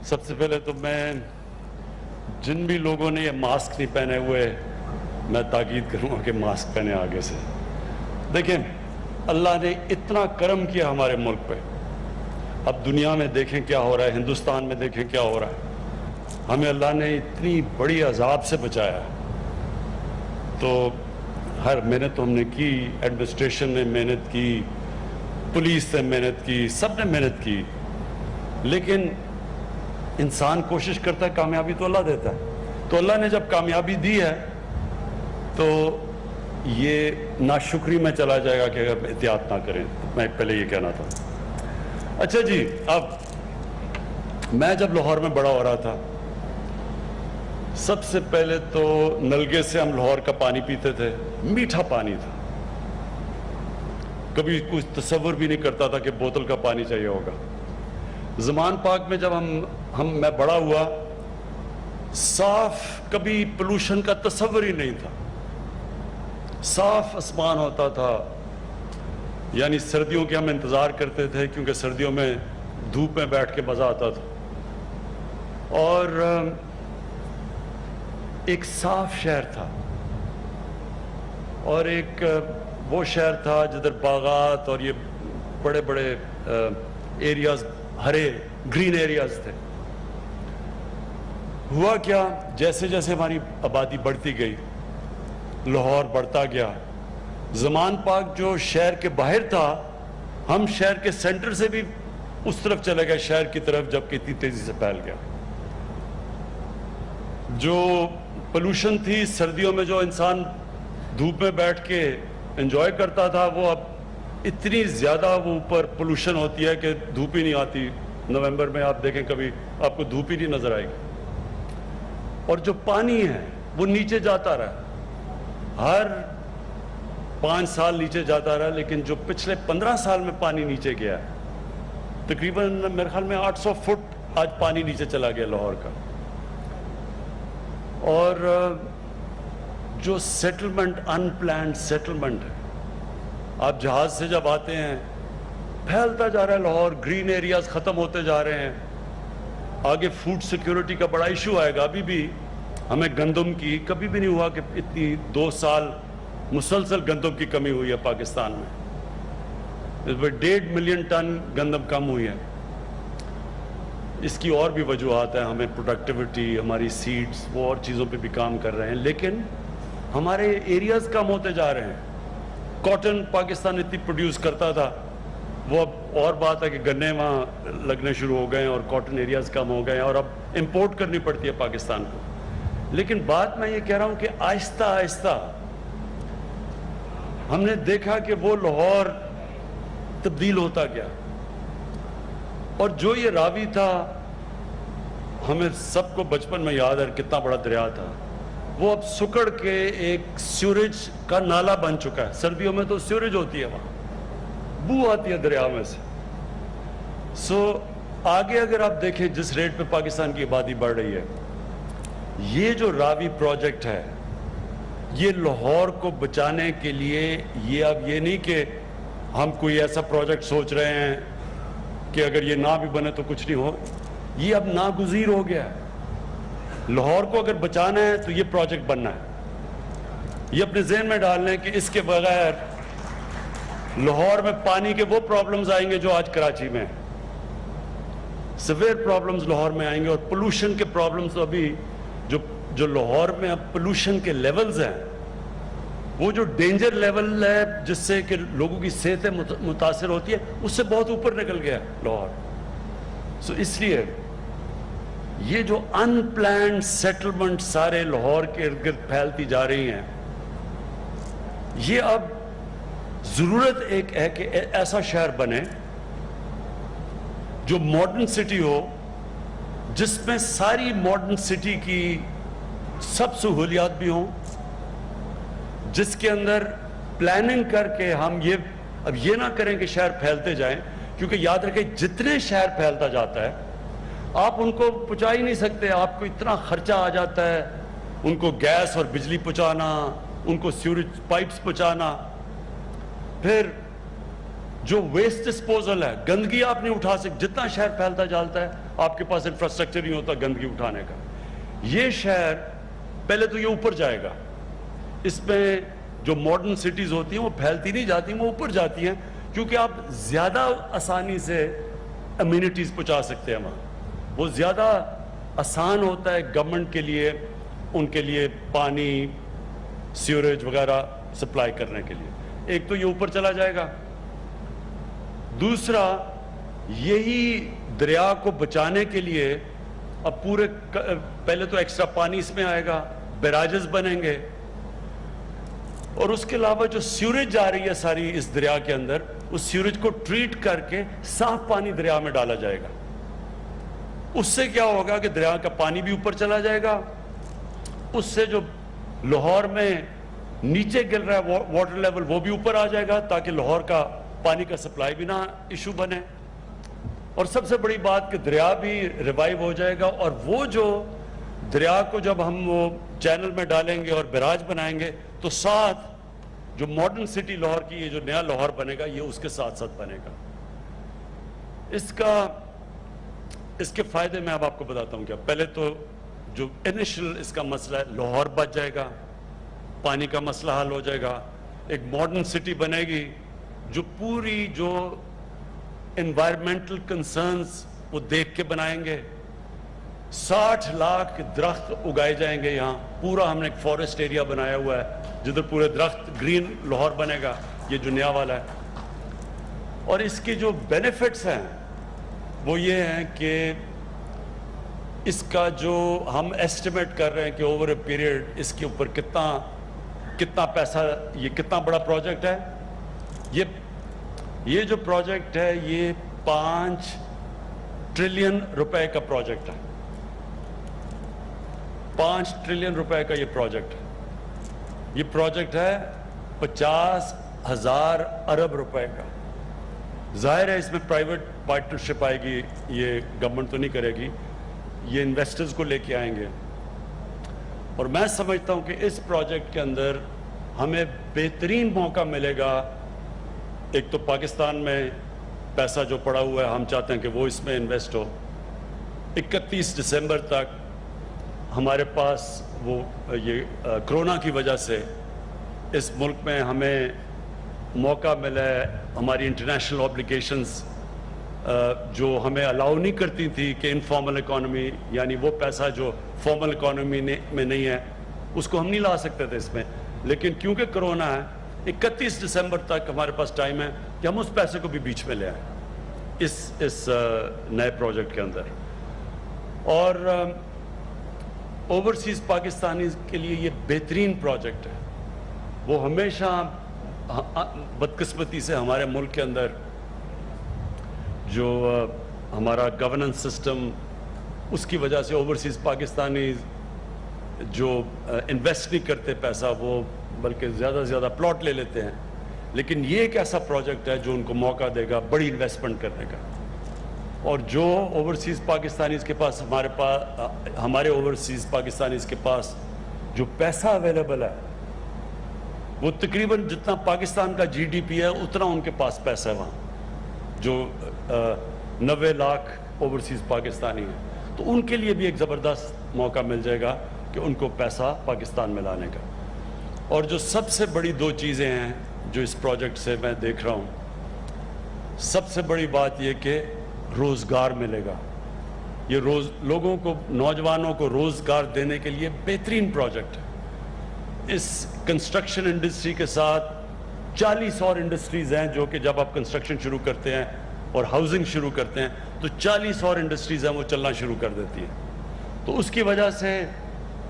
سب سے پہلے تو میں جن بھی لوگوں نے یہ ماسک نہیں پہنے ہوئے میں تاکید کروں گا کہ ماسک پہنے آگے سے. دیکھیں اللہ نے اتنا کرم کیا ہمارے ملک پہ. اب دنیا میں دیکھیں کیا ہو رہا ہے, ہندوستان میں دیکھیں کیا ہو رہا ہے. ہمیں اللہ نے اتنی بڑی عذاب سے بچایا. تو ہر محنت ہم نے کی, ایڈمنسٹریشن نے محنت کی, پولیس نے محنت کی, سب نے محنت کی, لیکن انسان کوشش کرتا ہے, کامیابی تو اللہ دیتا ہے. تو اللہ نے جب کامیابی دی ہے تو یہ ناشکری میں چلا جائے گا کہ اگر احتیاط نہ کریں. میں پہلے یہ کہنا تھا. اچھا جی, اب میں جب لاہور میں بڑا ہو رہا تھا, سب سے پہلے تو نلگے سے ہم لاہور کا پانی پیتے تھے. میٹھا پانی تھا, کبھی کچھ تصور بھی نہیں کرتا تھا کہ بوتل کا پانی چاہیے ہوگا. زمان پاک میں جب میں بڑا ہوا, صاف, کبھی پولوشن کا تصور ہی نہیں تھا. صاف آسمان ہوتا تھا, یعنی سردیوں کے ہم انتظار کرتے تھے کیونکہ سردیوں میں دھوپ میں بیٹھ کے مزہ آتا تھا. اور ایک صاف شہر تھا, اور ایک وہ شہر تھا جدھر باغات اور یہ بڑے بڑے ایریاز, ہرے گرین ایریاز تھے. ہوا کیا, جیسے جیسے ہماری آبادی بڑھتی گئی, لاہور بڑھتا گیا. زمان پاک جو شہر کے باہر تھا, ہم شہر کے سینٹر سے بھی اس طرف چلے گئے شہر کی طرف, جبکہ اتنی تیزی سے پھیل گیا. جو پولوشن تھی سردیوں میں, جو انسان دھوپ میں بیٹھ کے انجوائے کرتا تھا, وہ اب اتنی زیادہ وہ اوپر پولوشن ہوتی ہے کہ دھوپ ہی نہیں آتی. نومبر میں آپ دیکھیں کبھی آپ کو دھوپ ہی نہیں نظر آئے گی. اور جو پانی ہے وہ نیچے جاتا رہا, ہر 5 سال نیچے جاتا رہا. لیکن جو پچھلے 15 سال میں پانی نیچے گیا ہے, تقریباً میرے خیال میں 800 فٹ آج پانی نیچے چلا گیا لاہور کا. اور جو سیٹلمنٹ, ان پلانڈ سیٹلمنٹ ہے, آپ جہاز سے جب آتے ہیں پھیلتا جا رہا ہے لاہور, گرین ایریاز ختم ہوتے جا رہے ہیں. آگے فوڈ سیکیورٹی کا بڑا ایشو آئے گا. ابھی بھی ہمیں گندم کی, کبھی بھی نہیں ہوا کہ اتنی 2 سال مسلسل گندم کی کمی ہوئی ہے پاکستان میں. اس پر 1.5 ملین ٹن گندم کم ہوئی ہے. اس کی اور بھی وجوہات ہیں, ہمیں پروڈکٹیوٹی, ہماری سیڈز, وہ اور چیزوں پہ بھی کام کر رہے ہیں, لیکن ہمارے ایریاز کم ہوتے جا رہے ہیں. کاٹن پاکستان اتنی پروڈیوس کرتا تھا, وہ اب اور بات ہے کہ گنے وہاں لگنے شروع ہو گئے ہیں اور کاٹن ایریاز کم ہو گئے ہیں, اور اب امپورٹ کرنی پڑتی ہے پاکستان کو. لیکن بات میں یہ کہہ رہا ہوں کہ آہستہ آہستہ ہم نے دیکھا کہ وہ لاہور تبدیل ہوتا گیا. اور جو یہ راوی تھا, ہمیں سب کو بچپن میں یاد ہے کتنا بڑا دریا تھا, وہ اب سکڑ کے ایک سیوریج کا نالا بن چکا ہے. سردیوں میں تو سیوریج ہوتی ہے, وہاں بو آتی ہے دریا میں سے. آگے اگر آپ دیکھیں جس ریٹ پہ پاکستان کی آبادی بڑھ رہی ہے, یہ جو راوی پروجیکٹ ہے, یہ لاہور کو بچانے کے لیے, یہ اب یہ نہیں کہ ہم کوئی ایسا پروجیکٹ سوچ رہے ہیں کہ اگر یہ نہ بھی بنے تو کچھ نہیں ہو. یہ اب ناگزیر ہو گیا ہے. لاہور کو اگر بچانا ہے تو یہ پروجیکٹ بننا ہے. یہ اپنے ذہن میں ڈال لیں کہ اس کے بغیر لاہور میں پانی کے وہ پرابلمز آئیں گے جو آج کراچی میں ہیں. سیویئر پرابلمز لاہور میں آئیں گے, اور پولوشن کے پرابلمز تو ابھی جو لاہور میں اب پولوشن کے لیولز ہیں, وہ جو ڈینجر لیول ہے جس سے کہ لوگوں کی صحتیں متاثر ہوتی ہے, اس سے بہت اوپر نکل گیا لاہور. اس لیے یہ جو ان پلانڈ سیٹلمنٹ سارے لاہور کے ارد گرد پھیلتی جا رہی ہیں, یہ اب ضرورت ایک ہے کہ ایسا شہر بنے جو ماڈرن سٹی ہو, جس میں ساری ماڈرن سٹی کی سب سہولیات بھی ہوں, جس کے اندر پلاننگ کر کے ہم اب یہ نہ کریں کہ شہر پھیلتے جائیں, کیونکہ یاد رکھیں جتنے شہر پھیلتا جاتا ہے آپ ان کو پہنچا ہی نہیں سکتے. آپ کو اتنا خرچہ آ جاتا ہے ان کو گیس اور بجلی پہنچانا, ان کو سیوریج پائپس پہنچانا. پھر جو ویسٹ ڈسپوزل ہے, گندگی آپ نہیں اٹھا سکتے. جتنا شہر پھیلتا جاتا ہے آپ کے پاس انفراسٹرکچر نہیں ہوتا گندگی اٹھانے کا. یہ شہر پہلے تو یہ اوپر جائے گا, اس میں جو ماڈرن سٹیز ہوتی ہیں وہ پھیلتی نہیں جاتی, وہ اوپر جاتی ہیں, کیونکہ آپ زیادہ آسانی سے امینٹیز پہنچا سکتے ہیں وہاں. وہ زیادہ آسان ہوتا ہے گورنمنٹ کے لیے, ان کے لیے پانی, سیوریج وغیرہ سپلائی کرنے کے لیے. ایک تو یہ اوپر چلا جائے گا. دوسرا, یہی دریا کو بچانے کے لیے اب پورے پہلے تو ایکسٹرا پانی اس میں آئے گا, بیراجز بنیں گے, اور اس کے علاوہ جو سیوریج جا رہی ہے ساری اس دریا کے اندر, اس سیوریج کو ٹریٹ کر کے صاف پانی دریا میں ڈالا جائے گا. اس سے کیا ہوگا کہ دریا کا پانی بھی اوپر چلا جائے گا. اس سے جو لاہور میں نیچے گر رہا ہے واٹر لیول وہ بھی اوپر آ جائے گا, تاکہ لاہور کا پانی کا سپلائی بھی نہ ایشو بنے. اور سب سے بڑی بات کہ دریا بھی ریوائیو ہو جائے گا, اور وہ جو دریا کو جب ہم وہ چینل میں ڈالیں گے اور بیراج بنائیں گے تو ساتھ جو ماڈرن سٹی لاہور کی, یہ جو نیا لاہور بنے گا, یہ اس کے ساتھ ساتھ بنے گا. اس کے فائدے میں اب آپ کو بتاتا ہوں. کیا پہلے تو جو انیشل اس کا مسئلہ ہے, لاہور بچ جائے گا, پانی کا مسئلہ حل ہو جائے گا. ایک ماڈرن سٹی بنے گی جو پوری جو انوائرمنٹل کنسرنز وہ دیکھ کے بنائیں گے. 60 لاکھ درخت اگائے جائیں گے یہاں. پورا ہم نے ایک فارسٹ ایریا بنایا ہوا ہے جدھر پورے درخت, گرین لاہور بنے گا, یہ جو نیا والا ہے. اور اس کی جو بینیفٹس ہیں وہ یہ ہیں کہ اس کا جو ہم ایسٹیمیٹ کر رہے ہیں کہ اوور اے پیریڈ اس کے اوپر کتنا پیسہ, یہ کتنا بڑا پروجیکٹ ہے. یہ جو پروجیکٹ ہے یہ 5 ٹریلین روپے کا پروجیکٹ ہے. 5 ٹریلین روپے کا یہ پروجیکٹ ہے. یہ پروجیکٹ ہے 50,000 ارب روپے کا. ظاہر ہے اس میں پرائیویٹ پارٹنرشپ آئے گی, یہ گورنمنٹ تو نہیں کرے گی, یہ انویسٹرز کو لے کے آئیں گے. اور میں سمجھتا ہوں کہ اس پروجیکٹ کے اندر ہمیں بہترین موقع ملے گا. ایک تو پاکستان میں پیسہ جو پڑا ہوا ہے ہم چاہتے ہیں کہ وہ اس میں انویسٹ ہو. 31 دسمبر تک ہمارے پاس وہ یہ کرونا کی وجہ سے اس ملک میں ہمیں موقع ملا ہے. ہماری انٹرنیشنل اوبلیگیشنز جو ہمیں الاؤ نہیں کرتی تھی کہ انفارمل اکانومی, یعنی وہ پیسہ جو فارمل اکانومی میں نہیں ہے اس کو ہم نہیں لا سکتے تھے اس میں. لیکن کیونکہ کرونا ہے 31 دسمبر تک ہمارے پاس ٹائم ہے کہ ہم اس پیسے کو بھی بیچ میں لے آئیں اس نئے پروجیکٹ کے اندر. اور اوورسیز پاکستانیز کے لیے یہ بہترین پروجیکٹ ہے. وہ ہمیشہ بدقسمتی سے ہمارے ملک کے اندر جو ہمارا گورننس سسٹم, اس کی وجہ سے اوورسیز پاکستانی جو انویسٹ نہیں کرتے پیسہ, وہ بلکہ زیادہ سے زیادہ پلاٹ لے لیتے ہیں. لیکن یہ ایک ایسا پروجیکٹ ہے جو ان کو موقع دے گا بڑی انویسٹمنٹ کرنے کا. اور جو اوورسیز پاکستانیز کے پاس ہمارے اوورسیز پاکستانیز کے پاس جو پیسہ اویلیبل ہے وہ تقریباً جتنا پاکستان کا جی ڈی پی ہے اتنا ان کے پاس پیسہ ہے وہاں, جو 90 لاکھ اوورسیز پاکستانی ہیں. تو ان کے لیے بھی ایک زبردست موقع مل جائے گا کہ ان کو پیسہ پاکستان میں لانے کا. اور جو سب سے بڑی 2 چیزیں ہیں جو اس پروجیکٹ سے میں دیکھ رہا ہوں, سب سے بڑی بات یہ کہ روزگار ملے گا. یہ لوگوں کو, نوجوانوں کو روزگار دینے کے لیے بہترین پروجیکٹ ہے. اس کنسٹرکشن انڈسٹری کے ساتھ 40 اور انڈسٹریز ہیں جو کہ جب آپ کنسٹرکشن شروع کرتے ہیں اور ہاؤسنگ شروع کرتے ہیں تو 40 اور انڈسٹریز ہیں وہ چلنا شروع کر دیتی ہیں. تو اس کی وجہ سے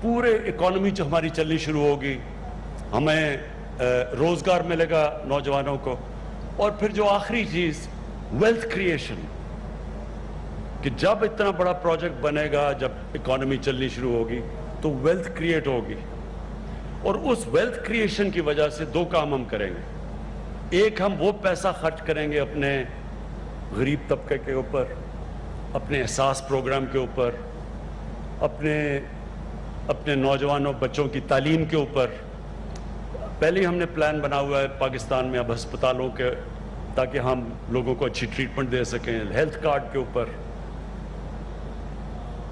پورے اکانومی ہماری چلنی شروع ہوگی, ہمیں روزگار ملے گا نوجوانوں کو. اور پھر جو آخری چیز ویلتھ کریشن, کہ جب اتنا بڑا پروجیکٹ بنے گا, جب اکانومی چلنی شروع ہوگی تو ویلتھ کریٹ ہوگی. اور اس ویلتھ کریشن کی وجہ سے 2 کام ہم کریں گے. ایک, ہم وہ پیسہ خرچ کریں گے اپنے غریب طبقے کے اوپر, اپنے احساس پروگرام کے اوپر, اپنے نوجوانوں بچوں کی تعلیم کے اوپر. پہلے ہی ہم نے پلان بنا ہوا ہے پاکستان میں اب ہسپتالوں کے, تاکہ ہم لوگوں کو اچھی ٹریٹمنٹ دے سکیں. ہیلتھ کارڈ کے اوپر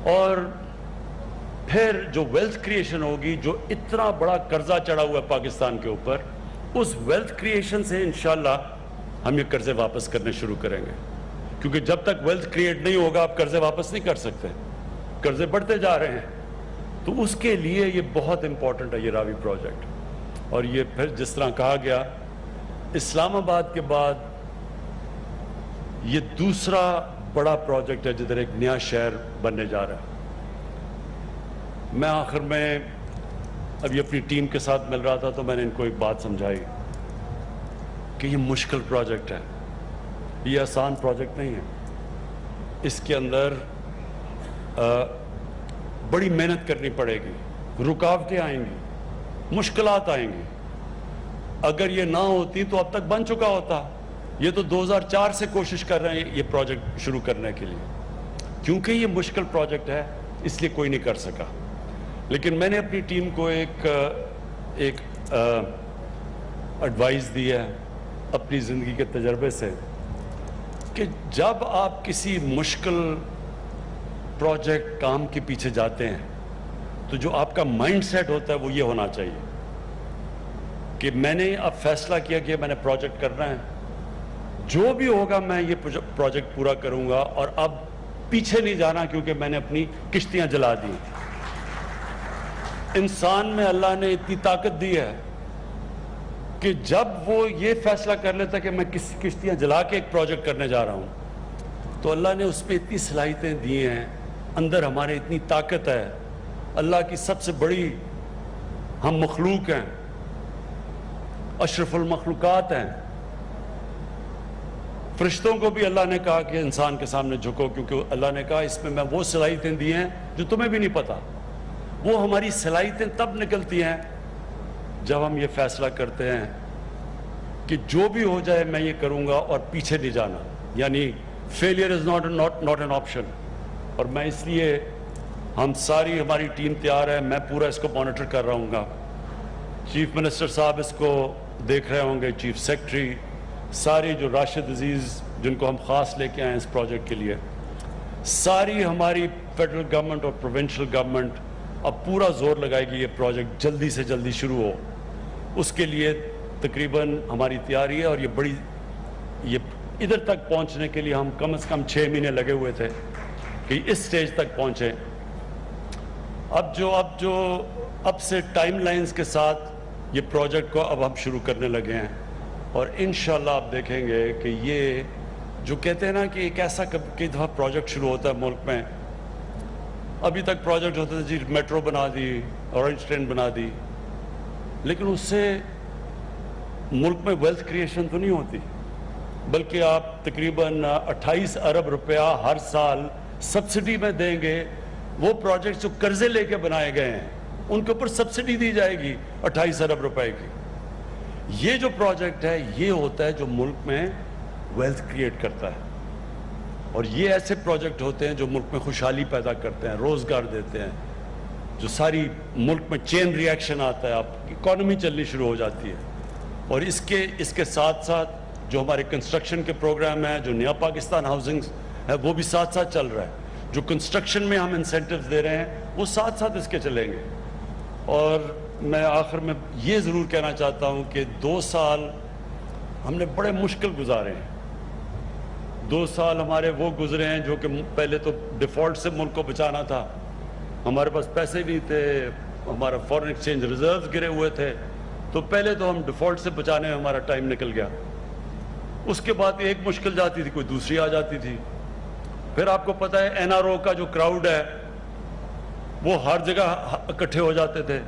اور پھر جو ویلتھ کریشن ہوگی, جو اتنا بڑا قرضہ چڑھا ہوا ہے پاکستان کے اوپر, اس ویلتھ کریشن سے انشاءاللہ ہم یہ قرضے واپس کرنے شروع کریں گے. کیونکہ جب تک ویلتھ کریٹ نہیں ہوگا آپ قرضے واپس نہیں کر سکتے, قرضے بڑھتے جا رہے ہیں. تو اس کے لیے یہ بہت امپورٹنٹ ہے یہ راوی پروجیکٹ. اور یہ پھر جس طرح کہا گیا, اسلام آباد کے بعد یہ دوسرا بڑا پروجیکٹ ہے جدھر ایک نیا شہر بننے جا رہا ہے. میں آخر میں ابھی اپنی ٹیم کے ساتھ مل رہا تھا تو میں نے ان کو ایک بات سمجھائی کہ یہ مشکل پروجیکٹ ہے, یہ آسان پروجیکٹ نہیں ہے. اس کے اندر بڑی محنت کرنی پڑے گی, رکاوٹیں آئیں گی, مشکلات آئیں گی. اگر یہ نہ ہوتی تو اب تک بن چکا ہوتا. یہ تو 2004 سے کوشش کر رہے ہیں یہ پروجیکٹ شروع کرنے کے لیے. کیونکہ یہ مشکل پروجیکٹ ہے اس لیے کوئی نہیں کر سکا. لیکن میں نے اپنی ٹیم کو ایک ایڈوائز دی ہے اپنی زندگی کے تجربے سے کہ جب آپ کسی مشکل پروجیکٹ کام کے پیچھے جاتے ہیں تو جو آپ کا مائنڈ سیٹ ہوتا ہے وہ یہ ہونا چاہیے کہ میں نے اب فیصلہ کیا کہ میں نے پروجیکٹ کرنا ہے, جو بھی ہوگا میں یہ پروجیکٹ پورا کروں گا, اور اب پیچھے نہیں جانا کیونکہ میں نے اپنی کشتیاں جلا دی. انسان میں اللہ نے اتنی طاقت دی ہے کہ جب وہ یہ فیصلہ کر لیتا کہ میں کشتیاں جلا کے ایک پروجیکٹ کرنے جا رہا ہوں تو اللہ نے اس پہ اتنی صلاحیتیں دی ہیں, اندر ہمارے اتنی طاقت ہے. اللہ کی سب سے بڑی ہم مخلوق ہیں, اشرف المخلوقات ہیں. فرشتوں کو بھی اللہ نے کہا کہ انسان کے سامنے جھکو, کیونکہ اللہ نے کہا اس میں وہ صلاحیتیں دی ہیں جو تمہیں بھی نہیں پتا. وہ ہماری صلاحیتیں تب نکلتی ہیں جب ہم یہ فیصلہ کرتے ہیں کہ جو بھی ہو جائے میں یہ کروں گا اور پیچھے نہیں جانا. یعنی failure is not an option. اور میں اس لیے ہم ساری ہماری ٹیم تیار ہے, میں پورا اس کو مانیٹر کر رہا ہوں گا. چیف منسٹر صاحب اس کو دیکھ رہے ہوں گے, چیف سیکرٹری, ساری جو راشد عزیز جن کو ہم خاص لے کے آئے ہیں اس پروجیکٹ کے لیے, ساری ہماری فیڈرل گورنمنٹ اور پروونشل گورنمنٹ اب پورا زور لگائے گی یہ پروجیکٹ جلدی سے جلدی شروع ہو. اس کے لیے تقریباً ہماری تیاری ہے. اور یہ ادھر تک پہنچنے کے لیے ہم کم از کم 6 مہینے لگے ہوئے تھے کہ اس سٹیج تک پہنچے. اب سے ٹائم لائنز کے ساتھ یہ پروجیکٹ کو اب ہم شروع کرنے لگے ہیں. اور انشاءاللہ آپ دیکھیں گے کہ یہ جو کہتے ہیں نا کہ ایک ایسا کئی دفعہ پروجیکٹ شروع ہوتا ہے ملک میں, ابھی تک پروجیکٹ ہوتا ہے جی میٹرو بنا دی, اورنج ٹرین بنا دی, لیکن اس سے ملک میں ویلتھ کریشن تو نہیں ہوتی. بلکہ آپ تقریباً 28 ارب روپیہ ہر سال سبسڈی میں دیں گے. وہ پروجیکٹ جو قرضے لے کے بنائے گئے ہیں ان کے اوپر سبسڈی دی جائے گی 28 ارب روپے کی. یہ جو پروجیکٹ ہے یہ ہوتا ہے جو ملک میں ویلتھ کریٹ کرتا ہے. اور یہ ایسے پروجیکٹ ہوتے ہیں جو ملک میں خوشحالی پیدا کرتے ہیں, روزگار دیتے ہیں, جو ساری ملک میں چین ری ایکشن آتا ہے, آپ کی اکانومی چلنی شروع ہو جاتی ہے. اور اس کے ساتھ ساتھ جو ہمارے کنسٹرکشن کے پروگرام ہیں, جو نیا پاکستان ہاؤسنگ ہے وہ بھی ساتھ ساتھ چل رہا ہے. جو کنسٹرکشن میں ہم انسینٹیوز دے رہے ہیں وہ ساتھ ساتھ اس کے چلیں گے. اور میں آخر میں یہ ضرور کہنا چاہتا ہوں کہ 2 سال ہم نے بڑے مشکل گزارے ہیں. 2 سال ہمارے وہ گزرے ہیں جو کہ پہلے تو ڈیفالٹ سے ملک کو بچانا تھا, ہمارے پاس پیسے نہیں تھے, ہمارا فورن ایکسچینج ریزروز گرے ہوئے تھے, تو پہلے تو ہم ڈیفالٹ سے بچانے میں ہمارا ٹائم نکل گیا. اس کے بعد ایک مشکل جاتی تھی کوئی دوسری آ جاتی تھی. پھر آپ کو پتہ ہے NRO کا جو کراؤڈ ہے وہ ہر جگہ اکٹھے ہو جاتے تھے,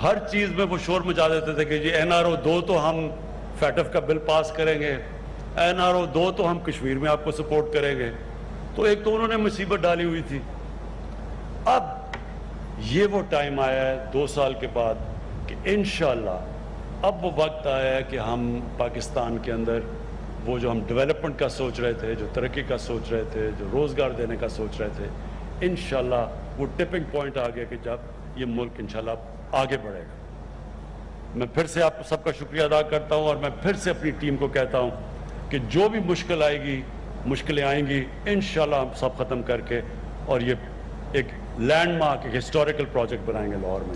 ہر چیز میں وہ شور مچا دیتے تھے کہ جی NRO 2 تو ہم فیٹف کا بل پاس کریں گے, NRO 2 تو ہم کشمیر میں آپ کو سپورٹ کریں گے. تو ایک تو انہوں نے مصیبت ڈالی ہوئی تھی. اب یہ وہ ٹائم آیا ہے 2 سال کے بعد کہ انشاءاللہ اب وہ وقت آیا ہے کہ ہم پاکستان کے اندر وہ جو ہم ڈیولپمنٹ کا سوچ رہے تھے, جو ترقی کا سوچ رہے تھے, جو روزگار دینے کا سوچ رہے تھے, انشاءاللہ وہ ٹپنگ پوائنٹ آ گیا کہ جب یہ ملک انشاءاللہ آگے بڑھے گا. میں پھر سے آپ سب کا شکریہ ادا کرتا ہوں, اور میں پھر سے اپنی ٹیم کو کہتا ہوں کہ جو بھی مشکل آئے گی, مشکلیں آئیں گی, انشاءاللہ ہم سب ختم کر کے اور یہ ایک لینڈ مارک، ایک ہسٹوریکل پروجیکٹ بنائیں گے لاہور میں.